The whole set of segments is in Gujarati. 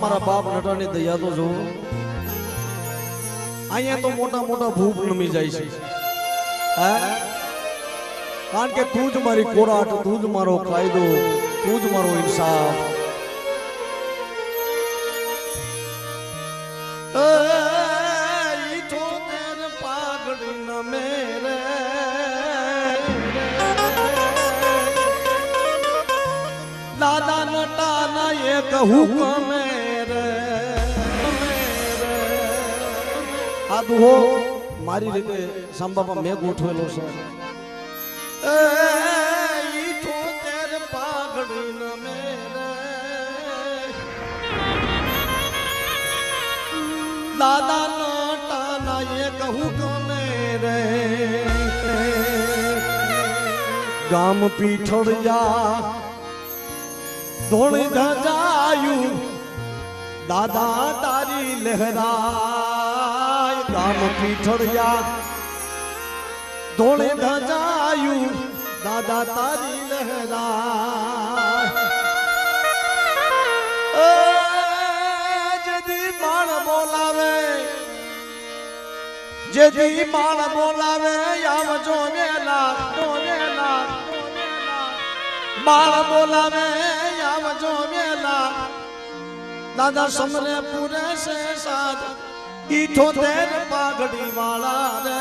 મારા બાપ નટાની દયા તો જો અહીંયા તો મોટા મોટા ભૂપ નમી જાય છે કારણ કે તું જ મારી કોરાટ, તું જ મારો કાયદો, તું જ મારો ઇન્સાફ. પાઘડી નમે રે દાદા નટા ના એક હુકમે રે આ દુહો મારી રીતે સંબાપા મેં ગોઠવેલો છે. પાઘડી નમે રે દાદા નટા ના એક હુકમે રે ગામ પીઠળિયા ધોળી ધજાયું દાદા તારી લહેરાય. ગામ પીઠળિયા ધોળી ધજાયું દાદા તારી લહેરાય. જેદી બાણ બોલાવે, જેદી બાણ બોલાવે આવજો વેલા, બાળ બોલાવે આવજો વેલા દાદા સમરે પૂરે છે સાથ 78 પાઘડી વાળા રે.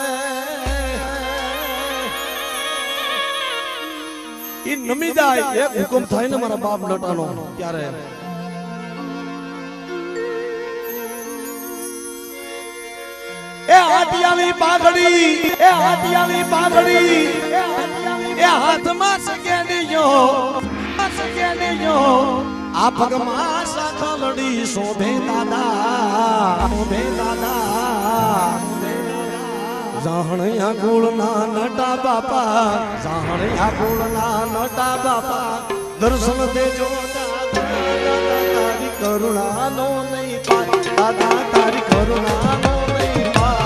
ઈ નમી જાય એક હુકમ થાય ને મારા બાપ નટાનો ત્યારે એ હાથિયાવી પાઘડી, એ હાથિયાવી પાઘડી, એ હાથમાં સગેડીયો, સગેડીયો આ પગમાં સાખલડી શોભે દાદા, શોભે દાદા. જાહણિયા કુળના નટા બાપા, જાહણિયા કુળના નટા બાપા દર્શન દેજો દાદા, તારી કરુણાનો નહીં પાર, દાદા તારી કરુણાનો નહીં પાર.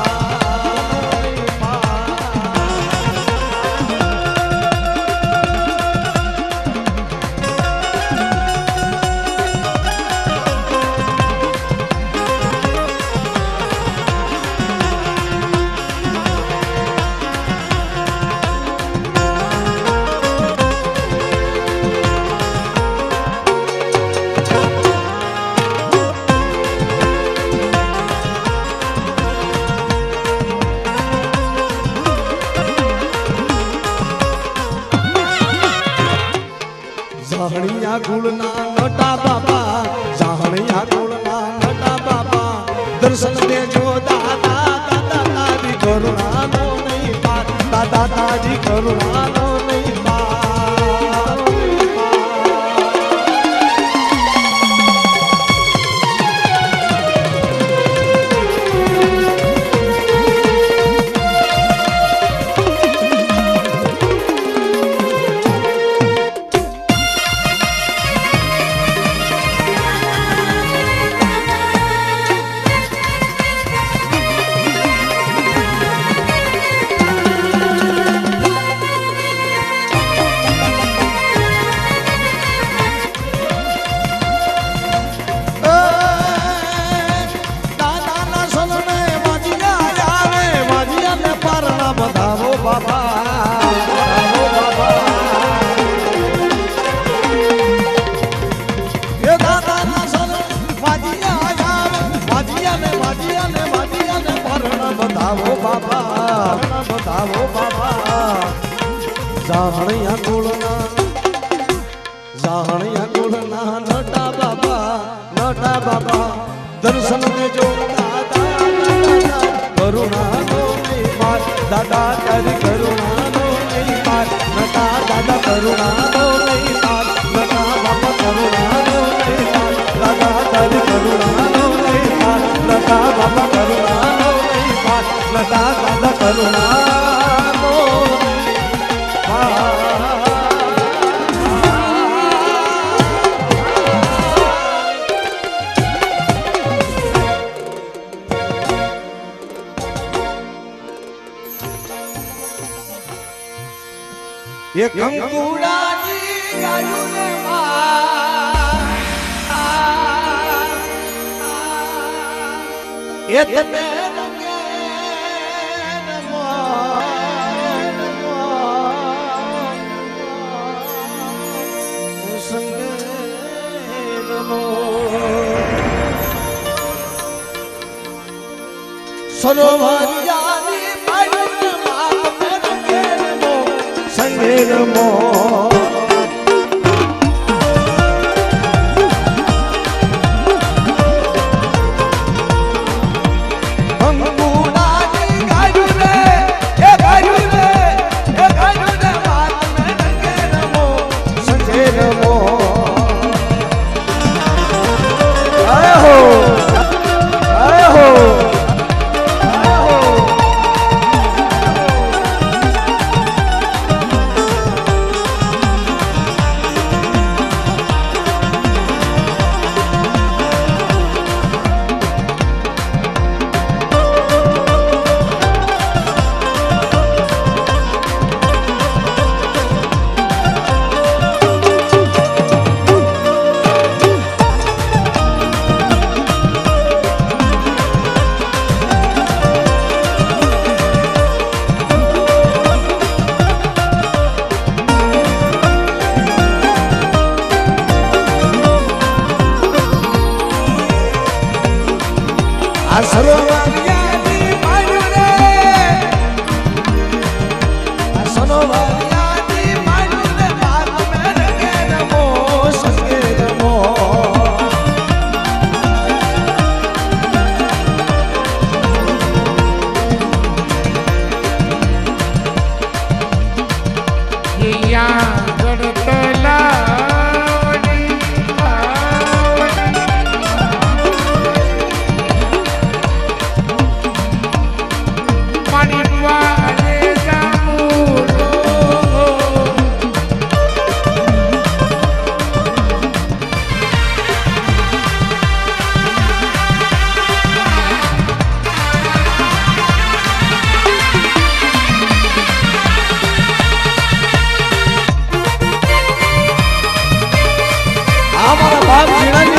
જાહણિયા કુળના નટા બાપા, જાહણિયા કુળના નટા બાપા દર્શન દેજો દાદા, દાદા તારી કરુણાનો નહીં પાર, દાદા તારી કરુણાનો નહીં પાર. બધાવો બાબા, બધાવો બાબા એ દાદાના શરણ વાજિયા આવે, વાજિયાને વાજિયાને વાજિયાને પરණ બધાવો બાબા, બધાવો બાબા. જાહણિયા કુળના, જાહણિયા કુળના નટા બાબા, નટા બાબા દર્શન દેજો દાદા, કરુણાનો દાદા તારી કરુણાનો નહીં પાર, નટા દાદા કરુણાનો નહીં પાર, નટા બાપા કરુણાનો નહીં પાર, દાદા તારી કરુણાનો નહીં પાર, નટા બાપા કરુણાનો નહીં પાર, નટા દાદા કરુણાનો નહીં પાર. એ કંકુડાની ગાયું રે માં એ તમે રંગે નમો સંગે નમો સરોવરિયાની પાણી માત મે રંગે નમો સંગે નમો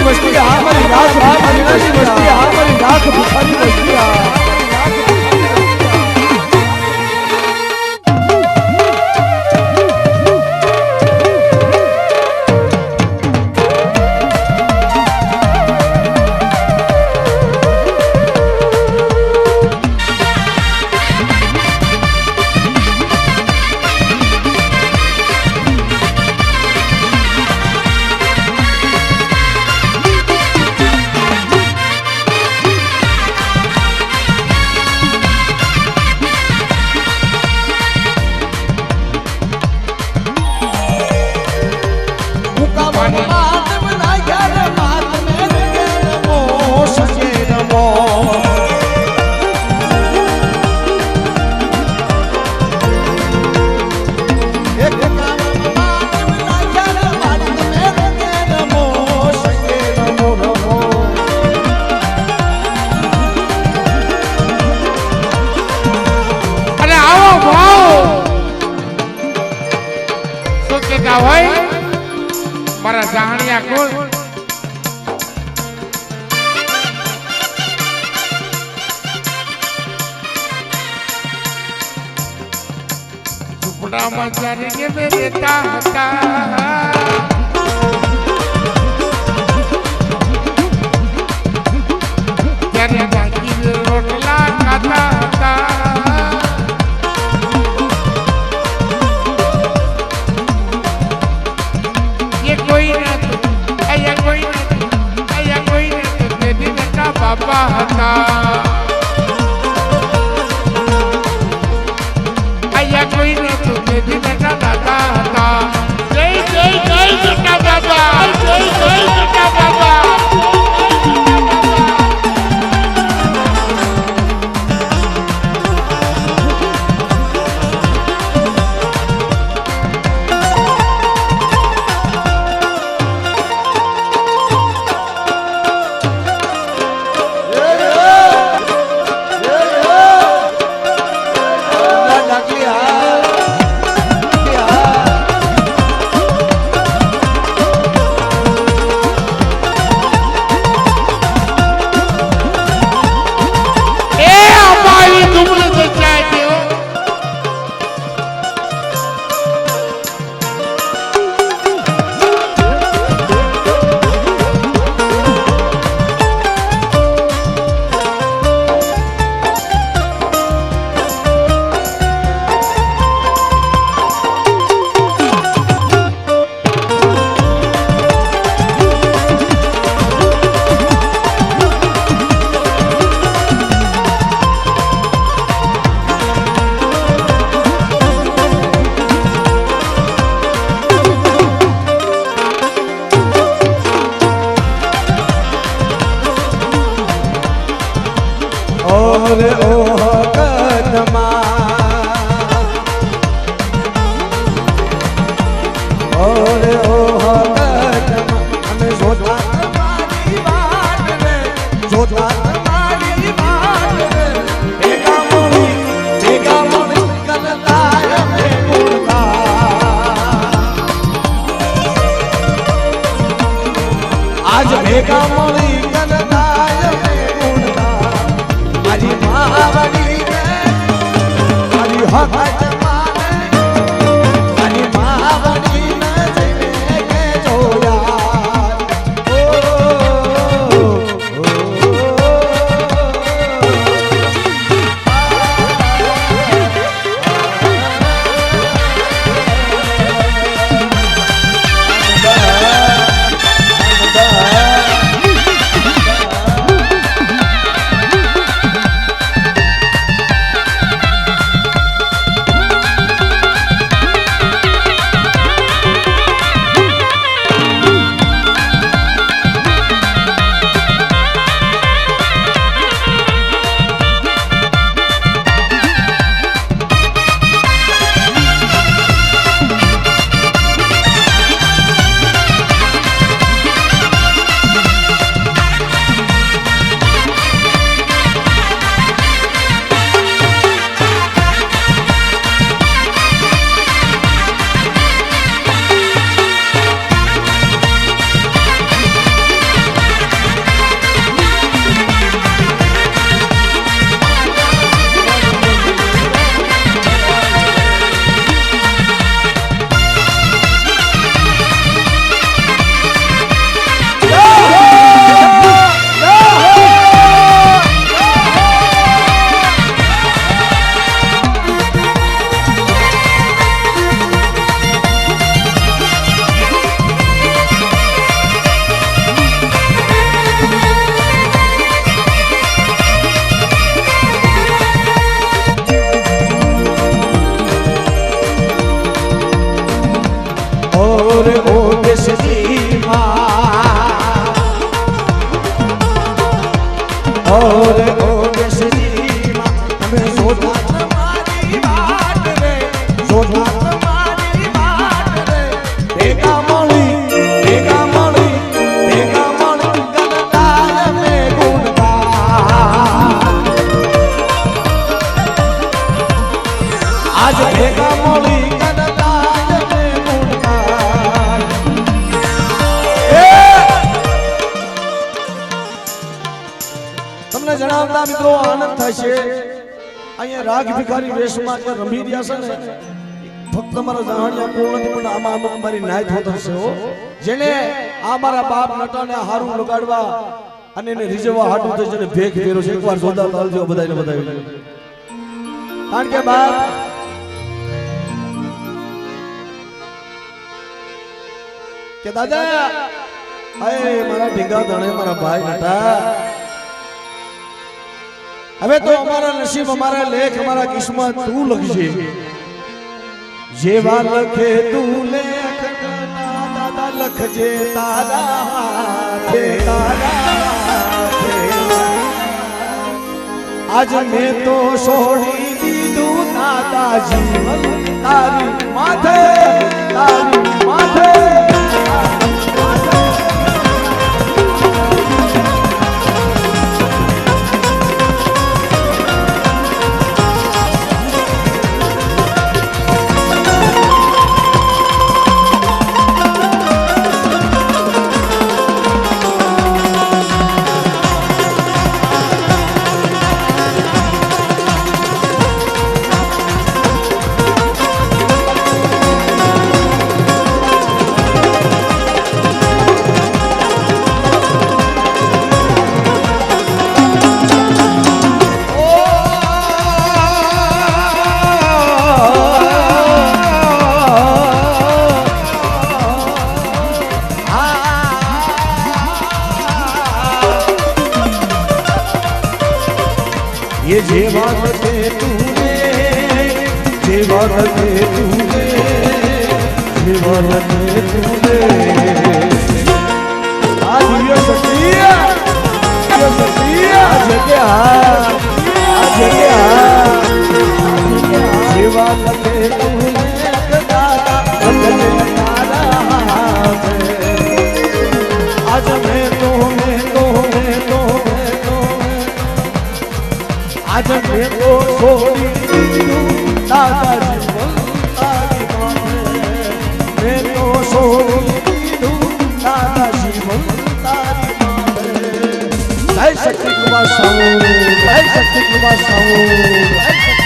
વસ્તી આ મારી રાખ ભૂખાની વસ્તી આ મારી રાખ ભૂખાની વસ્તી આ મારા જાણ્યા કોણ ઝૂંપડામાં ચારીને મેં રહેતા હતા ત્યારે બાકી રોટલા ખાતા હતા બાપા હતા અહીંયા કોઈ નતું તેથી બેટા દાદા હતા જય જય જય મોટા બાબા જય જય મોટા બાબા ઓરે ઓહ કદમાં ઓરે ઓહ કદમાં અમે જોતા તમારી વાત રે જોતા તમારી વાત રે ભેગા મળી કરતા અમે ગુણગાન આજ ભેગા મળી કરતા અમે ગુણગાન મારી માવડી ને મારી હક માને મારી માવડી ને જઈને કે જોયા और ओ देशनी माँ और ओ देशनी माँ हमें सोचा तुम्हारी बात रे सोचा तुम्हारी बात रे भेगा मળી ગણતા में गुणगान आज ભેગા મળી તમને જણાવતા મિત્રો આનંદ થશે અહીંયા રાગ ભિખારી વેશમાં જે રમી રહ્યા છે ને ફક્ત મારા જાણ્યા પૂર્ણ નથી પણ આમાં અમુક મારી નાય થતો હશે હો જેને આ મારા બાપ નટાને હારું લગાડવા અને એને રીઝવવા હાટું થઈ છે ભેગ ફેરો છે એકવાર જોરદાર તાલ જો બધાને બધાવી કારણ કે બાપ કે દાદા અરે મારા ઢીંગા ધણે મારા ભાઈ નટા હવે તો અમારા નસીબ અમારા લેખ અમારા કિસ્મત તું લખજે જેવા લખે તું લેખ દાદા લખજે તારા હાથે આજ મેં તો છોડી દીધું દાદા જીવન તારી માથે ये जेवा रखे तूने जेवा रखे तूने जेवा रखे तूने आज ये सतिया जगह આજે મેં તો છોડી દીધું દાદાજી વંતારી માથે મેં તો છોડી દીધું દાદાજી વંતારી માથે જય શક્તિ કુમાર સાઉ જય શક્તિ કુમાર સાઉ